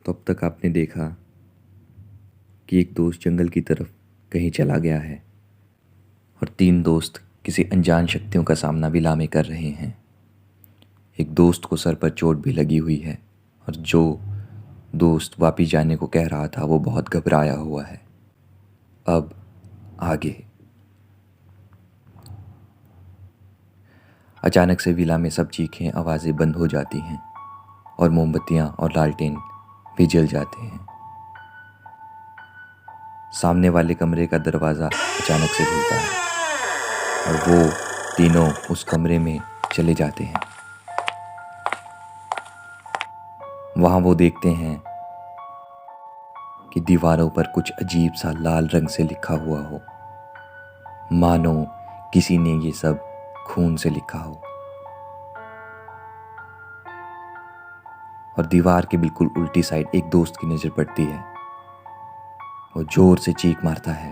तो अब तक आपने देखा कि एक दोस्त जंगल की तरफ कहीं चला गया है और तीन दोस्त किसी अनजान शक्तियों का सामना विला में कर रहे हैं। एक दोस्त को सर पर चोट भी लगी हुई है और जो दोस्त वापिस जाने को कह रहा था वो बहुत घबराया हुआ है। अब आगे। अचानक से विला में सब चीखें आवाज़ें बंद हो जाती हैं और मोमबत्तियाँ और लालटेन भी जल जाते हैं। सामने वाले कमरे का दरवाज़ा अचानक से खुलता है और वो तीनों उस कमरे में चले जाते हैं। वहाँ वो देखते हैं कि दीवारों पर कुछ अजीब सा लाल रंग से लिखा हुआ हो, मानो किसी ने ये सब खून से लिखा हो। और दीवार के बिल्कुल उल्टी साइड एक दोस्त की नज़र पड़ती है। वो जोर से चीख मारता है।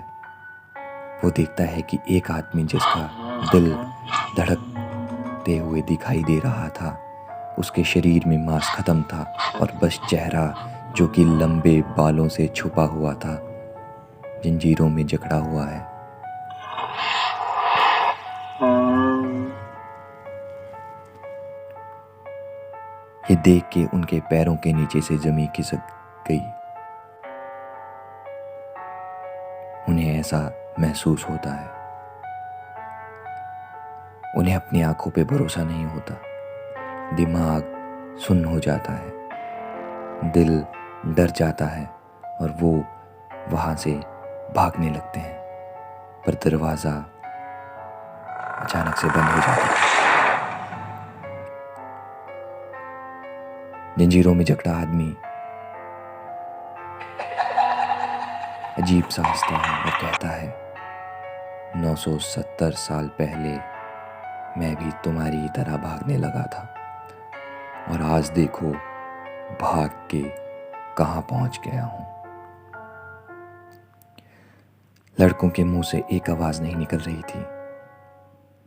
वो देखता है कि एक आदमी जिसका दिल धड़कते हुए दिखाई दे रहा था, उसके शरीर में मांस खत्म था और बस चेहरा जो कि लंबे बालों से छुपा हुआ था, जंजीरों में जकड़ा हुआ है। ये देख के उनके पैरों के नीचे से जमीन खिसक गई। उन्हें ऐसा महसूस होता है। उन्हें अपनी आंखों पे भरोसा नहीं होता। दिमाग सुन्न हो जाता है, दिल डर जाता है और वो वहाँ से भागने लगते हैं। पर दरवाज़ा अचानक से बंद हो जाता है। जंजीरों में जकड़ा आदमी अजीब सा हंसता है और कहता है, 970 साल पहले मैं भी तुम्हारी तरह भागने लगा था और आज देखो भाग के कहाँ पहुंच गया हूं। लड़कों के मुंह से एक आवाज नहीं निकल रही थी।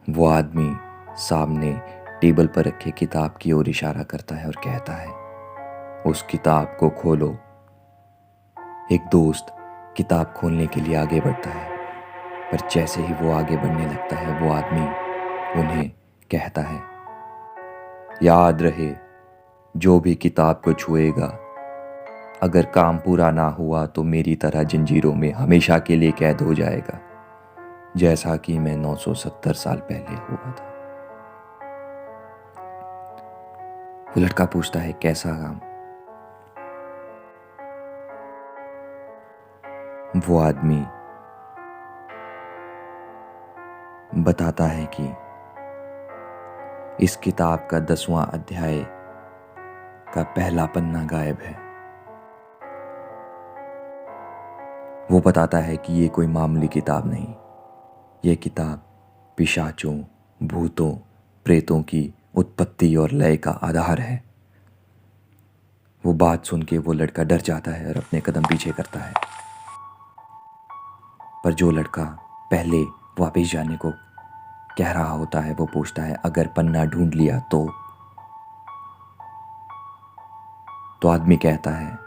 वो आदमी सामने टेबल पर रखे किताब की ओर इशारा करता है और कहता है, उस किताब को खोलो। एक दोस्त किताब खोलने के लिए आगे बढ़ता है, पर जैसे ही वो आगे बढ़ने लगता है वो आदमी उन्हें कहता है, याद रहे जो भी किताब को छुएगा, अगर काम पूरा ना हुआ तो मेरी तरह जंजीरों में हमेशा के लिए कैद हो जाएगा, जैसा कि मैं 970 साल पहले हुआ था। वो लड़का पूछता है, कैसा काम? वो आदमी बताता है कि इस किताब का 10वां अध्याय का पहला पन्ना गायब है। वो बताता है कि ये कोई मामूली किताब नहीं, ये किताब पिशाचों, भूतों, प्रेतों की उत्पत्ति और लय का आधार है। वो बात सुन के वो लड़का डर जाता है और अपने कदम पीछे करता है। पर जो लड़का पहले वापस जाने को कह रहा होता है वो पूछता है, अगर पन्ना ढूंढ लिया तो आदमी कहता है,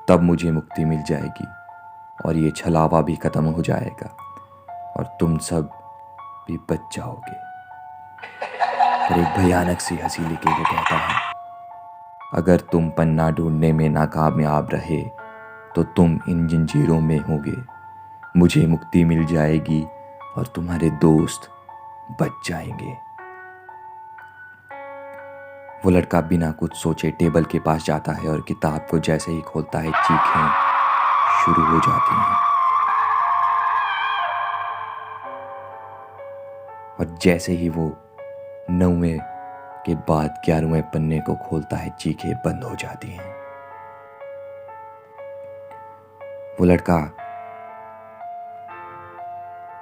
तब मुझे मुक्ति मिल जाएगी और ये छलावा भी खत्म हो जाएगा और तुम सब भी बच जाओगे। पर एक भयानक सी हंसी लेके वो कहता है, अगर तुम पन्ना ढूंढने में नाकामयाब रहे तो तुम इन जंजीरों में होगे, मुझे मुक्ति मिल जाएगी और तुम्हारे दोस्त बच जाएंगे। वो लड़का बिना कुछ सोचे टेबल के पास जाता है और किताब को जैसे ही खोलता है चीखें शुरू हो जाती हैं। और जैसे ही वो 9वें के बाद 11वें पन्ने को खोलता है, चीखें बंद हो जाती हैं। वो लड़का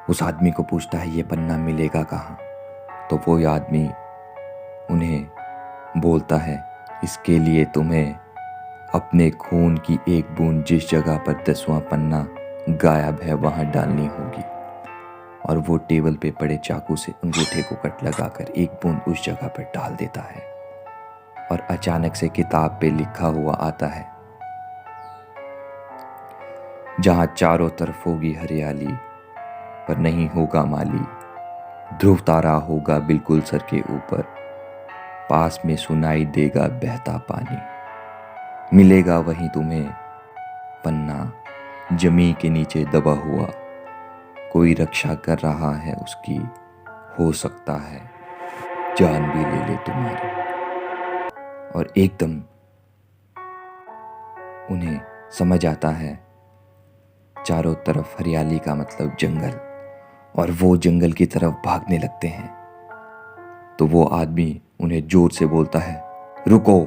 उस आदमी को पूछता है, ये पन्ना मिलेगा कहाँ? तो वो आदमी उन्हें बोलता है, इसके लिए तुम्हें अपने खून की एक बूंद जिस जगह पर 10वां पन्ना गायब है वहां डालनी होगी। और वो टेबल पे पड़े चाकू से अंगूठे को कट लगाकर एक बूंद उस जगह पर डाल देता है और अचानक से किताब पे लिखा हुआ आता है, जहाँ चारों तरफ होगी हरियाली पर नहीं होगा माली। ध्रुव तारा होगा बिल्कुल सर के ऊपर, पास में सुनाई देगा बहता पानी। मिलेगा वहीं तुम्हें पन्ना जमी के नीचे दबा हुआ, कोई रक्षा कर रहा है उसकी, हो सकता है जान भी ले ले तुम्हारी। और एकदम उन्हें समझ आता है चारों तरफ हरियाली का मतलब जंगल, और वो जंगल की तरफ भागने लगते हैं। तो वो आदमी उन्हें जोर से बोलता है, रुको,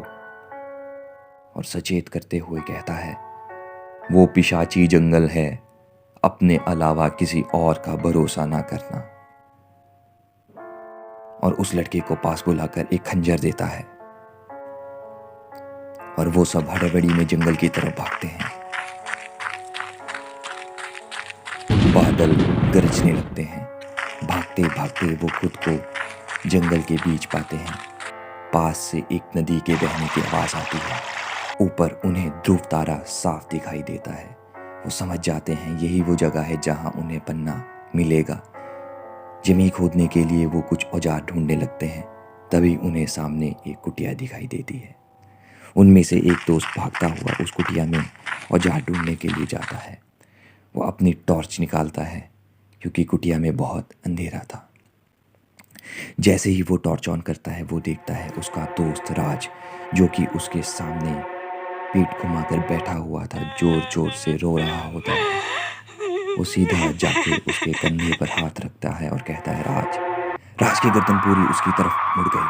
और सचेत करते हुए कहता है, वो पिशाची जंगल है, अपने अलावा किसी और का भरोसा ना करना। और उस लड़के को पास बुलाकर एक खंजर देता है और वो सब हड़बड़ी में जंगल की तरफ भागते हैं। बादल गरजने लगते हैं। भागते भागते वो खुद को जंगल के बीच पाते हैं। पास से एक नदी के बहने की आवाज आती है। ऊपर उन्हें ध्रुव तारा साफ दिखाई देता है। वो समझ जाते हैं यही वो जगह है जहां उन्हें पन्ना मिलेगा। जमीन खोदने के लिए वो कुछ औजार ढूंढने लगते हैं। तभी उन्हें सामने एक कुटिया दिखाई देती है। उनमें से एक दोस्त भागता हुआ उस कुटिया में औजार ढूंढने के लिए जाता है। वो अपनी टॉर्च निकालता है क्योंकि कुटिया में बहुत अंधेरा था। जैसे ही वो टॉर्च ऑन करता है वो देखता है उसका दोस्त राज, जो कि उसके सामने पीठ घुमाकर बैठा हुआ था, जोर जोर से रो रहा होता है। वो सीधा जाके उसके कंधे पर हाथ रखता है और कहता है, राज की गर्दन पूरी उसकी तरफ मुड़ गई।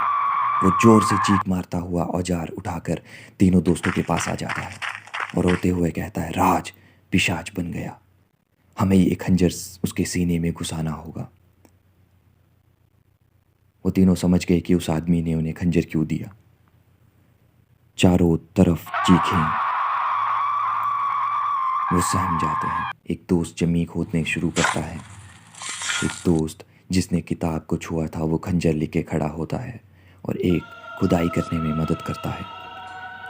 वो जोर से चीख मारता हुआ औजार उठाकर तीनों दोस्तों के पास आ जाता है और रोते हुए कहता है, राज पिशाच बन गया, हमें ये खंजर उसके सीने में घुसाना होगा। वो तीनों समझ गए कि उस आदमी ने उन्हें खंजर क्यों दिया। चारों तरफ चीखें। वो सहम जाते हैं। एक दोस्त जमीन खोदने शुरू करता है। एक दोस्त जिसने किताब को छुआ था वो खंजर लेके खड़ा होता है और एक खुदाई करने में मदद करता है।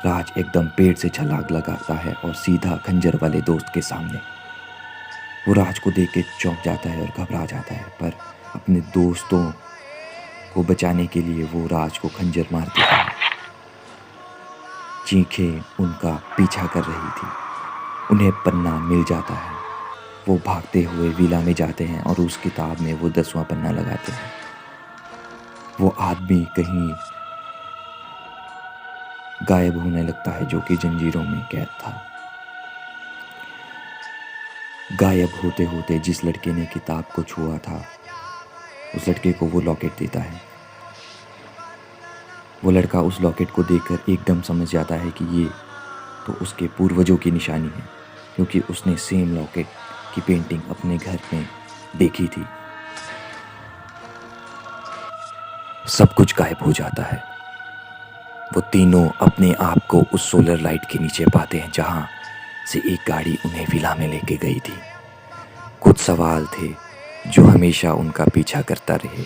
राज एकदम पेड़ से छलांग लगाता है और सीधा खंजर वाले दोस्त के सामने। वो राज को देख के चौंक जाता है और घबरा जाता है, पर अपने दोस्तों को बचाने के लिए वो राज को खंजर मार देता है। चीखें उनका पीछा कर रही थी। उन्हें पन्ना मिल जाता है। वो भागते हुए विला में जाते हैं और उस किताब में वो 10वां पन्ना लगाते हैं। वो आदमी कहीं गायब होने लगता है जो कि जंजीरों में कैद था। गायब होते होते जिस लड़के ने किताब को छुआ था उस लड़के को वो लॉकेट देता है। वो लड़का उस लॉकेट को देखकर एकदम समझ जाता है कि ये तो उसके पूर्वजों की निशानी है, क्योंकि उसने सेम लॉकेट की पेंटिंग अपने घर में देखी थी। सब कुछ गायब हो जाता है। वो तीनों अपने आप को उस सोलर लाइट के नीचे पाते हैं जहां से एक गाड़ी उन्हें विला में लेके गई थी। कुछ सवाल थे जो हमेशा उनका पीछा करता रहे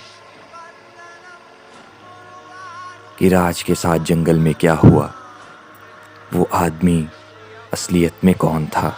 कि राज के साथ जंगल में क्या हुआ, वो आदमी असलियत में कौन था।